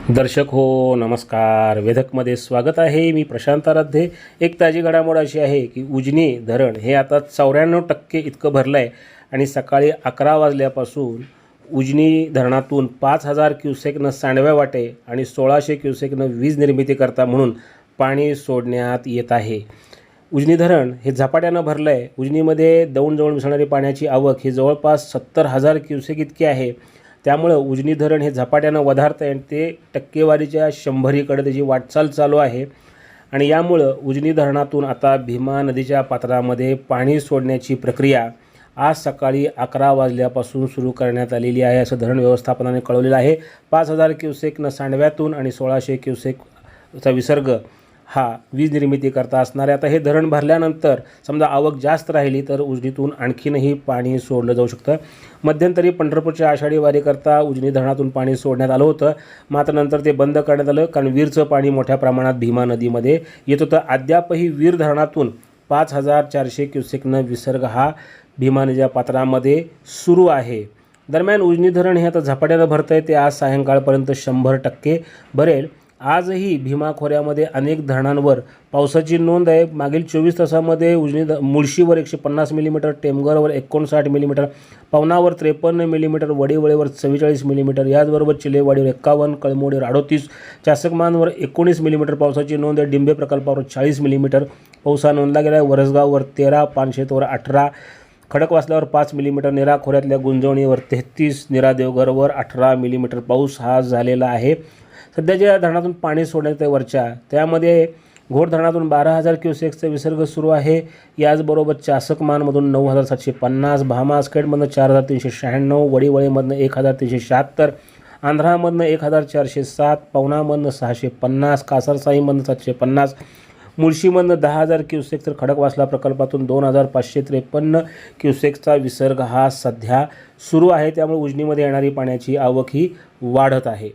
दर्शक हो नमस्कार. वेधकमध्ये स्वागत आहे. मी प्रशांत आराध्य. एक ताजी घडामोड अशी आहे की उजनी धरण हे आता 94% इतकं भरलं आहे आणि सकाळी 11 वाजल्यापासून उजनी धरणातून 5000 क्युसेकनं सांडव्या वाटे आणि 1600 क्युसेकनं वीज निर्मिती करता म्हणून पाणी सोडण्यात येत आहे. उजनी धरण हे झपाट्यानं भरलं आहे. उजनीमध्ये दौंड जवळ मिसळणारी पाण्याची आवक ही जवळपास 70,000 क्युसेक इतकी आहे. त्यामुळं उजनी धरण हे झपाट्यानं वधारतं आहे. ते टक्केवारीच्या 100कडे त्याची वाटचाल चालू आहे आणि यामुळं उजनी धरणातून आता भीमा नदीच्या पात्रामध्ये पाणी सोडण्याची प्रक्रिया आज सकाळी 11 वाजल्यापासून सुरू करण्यात आलेली आहे, असं धरण व्यवस्थापनाने कळवलेलं आहे. 5000 क्युसेकनं सांडव्यातून आणि 1600 क्युसेकचा विसर्ग हा वीज निर्मिती करता असणार आहे. आता हे धरण भरल्यानंतर समजा आवक जास्त राहिली तर उजनीतून आणखीनही पाणी सोडलं जाऊ शकतं. मध्यंतरी पंढरपूरच्या आषाढी वारीकरता उजनी धरणातून पाणी सोडण्यात आलं होतं, मात्र नंतर ते बंद करण्यात आलं कारण वीरचं पाणी मोठ्या प्रमाणात भीमा नदीमध्ये येत होतं. अद्यापही वीर धरणातून 5400 क्युसेकनं विसर्ग हा भीमा नदीच्या पात्रामध्ये सुरू आहे. दरम्यान उजनी धरण हे आता झपाट्यानं भरतं आहे. ते आज सायंकाळपर्यंत 100% भरेल. आजही भीमा खोऱ्यामध्ये अनेक धरणांवर पावसाची नोंद आहे. मागील 24 तासामध्ये मुळशीवर 150 मिलीमीटर, टेमघरवर 59 मिलीमीटर, पवनावर 53 मिलीमीटर, वडीवळेवर 44 मिलीमीटर, याचबरोबर चिलेवाडीवर 51, कळमोडीवर 38, चासकमानवर 19 मिलीमीटर पावसाची नोंद आहे. डिंबे प्रकल्पावर 40 मिलीमीटर पाऊस नोंदला गेला आहे. वरसगाववर 13, पानशेतवर 18, खडकवासल्यावर 5 मिलीमीटर, निरा खोऱ्यातल्या गुंजवणीवर 33, निरा देवघरवर 18 मिलीमीटर पाऊस हा झालेला आहे. सध्या ज्या धरणातून पाणी सोडण्यात आहे वरच्या, त्यामध्ये घोड धरणातून 12,000 क्युसेक्सचा विसर्ग सुरू आहे. याचबरोबर चासकमानमधून 9,750, भामासखेडमधनं 4,396, वडीवळेमधनं 1,376, आंध्रामधनं 1,407, पवनामधनं 650, कासारसाईमधनं 750, मुळशीमधनं 10,000 क्युसेक, तर खडकवासला प्रकल्पातून 2,553 क्युसेक्सचा विसर्ग हा सध्या सुरू आहे. त्यामुळे उजनीमध्ये येणारी पाण्याची आवक ही वाढत आहे.